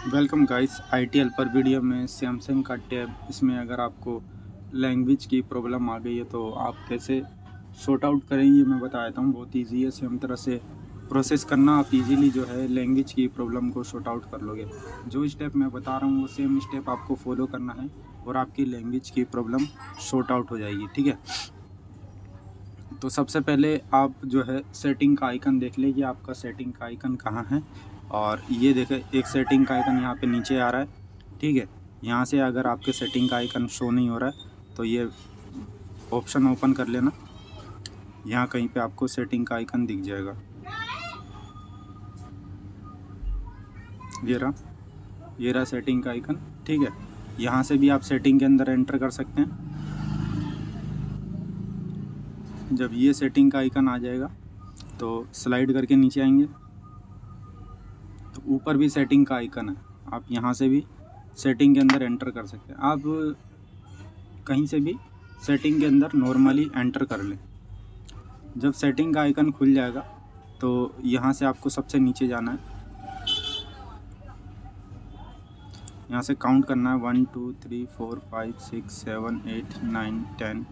Welcome guys ITL पर video में Samsung का टैब। इसमें अगर आपको लैंग्वेज की प्रॉब्लम आ गई है तो आप कैसे सॉर्ट आउट करें ये मैं बता देता हूँ। बहुत इजी है, सेम तरह से प्रोसेस करना। आप इजीली जो है लैंग्वेज की प्रॉब्लम को सॉर्ट आउट कर लोगे। जो स्टेप मैं बता रहा हूँ वो सेम स्टेप आपको फॉलो करना है और आपकी लैंग्वेज की प्रॉब्लम सॉर्ट आउट हो जाएगी। ठीक है, तो सबसे पहले आप जो है सेटिंग का आइकन देख लीजिए, आपका सेटिंग का आइकन कहाँ है। और ये देखें, एक सेटिंग का आइकन यहाँ पे नीचे आ रहा है। ठीक है, यहाँ से अगर आपके सेटिंग का आइकन शो नहीं हो रहा है तो ये ऑप्शन ओपन कर लेना। यहाँ कहीं पे आपको सेटिंग का आइकन दिख जाएगा, ये रहा सेटिंग का आइकन। ठीक है, यहाँ से भी आप सेटिंग के अंदर एंटर कर सकते हैं। जब ये सेटिंग का आइकन आ जाएगा तो स्लाइड करके नीचे आएंगे तो ऊपर भी सेटिंग का आइकन है, आप यहाँ से भी सेटिंग के अंदर एंटर कर सकते हैं। आप कहीं से भी सेटिंग के अंदर नॉर्मली एंटर कर लें। जब सेटिंग का आइकन खुल जाएगा तो यहाँ से आपको सबसे नीचे जाना है। यहाँ से काउंट करना है 1 2 3 4 5 6 7 8 9 10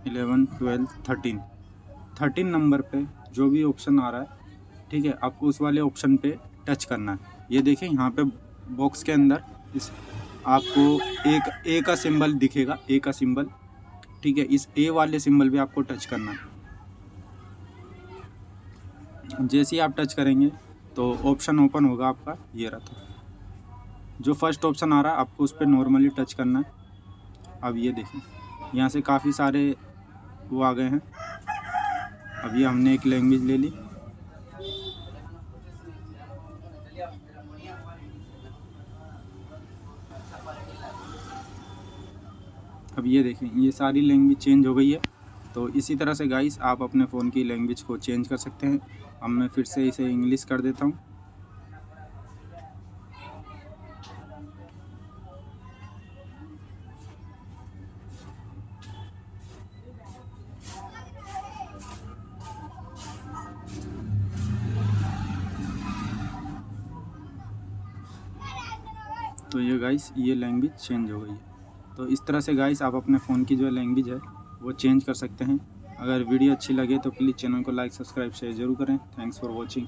11 12 13 नंबर पे जो भी ऑप्शन आ रहा है, ठीक है, आपको उस वाले ऑप्शन पे टच करना है। ये देखिए यहाँ पे बॉक्स के अंदर इस आपको एक ए का सिंबल दिखेगा, ए का सिंबल। ठीक है, इस ए वाले सिंबल पे आपको टच करना है। जैसे ही आप टच करेंगे तो ऑप्शन ओपन होगा आपका, ये रहा। था जो फर्स्ट ऑप्शन आ रहा है आपको उस पर नॉर्मली टच करना है। अब ये देखिए यहाँ से काफ़ी सारे वो आ गए हैं। अभी हमने एक लैंग्वेज ले ली। अब ये देखें ये सारी लैंग्वेज चेंज हो गई है। तो इसी तरह से गाइस आप अपने फ़ोन की लैंग्वेज को चेंज कर सकते हैं। अब मैं फिर से इसे इंग्लिश कर देता हूँ। तो ये गाइस ये लैंग्वेज चेंज हो गई है। तो इस तरह से गाइस आप अपने फ़ोन की जो लैंग्वेज है वो चेंज कर सकते हैं। अगर वीडियो अच्छी लगे तो प्लीज़ चैनल को लाइक सब्सक्राइब शेयर ज़रूर करें। Thanks for watching.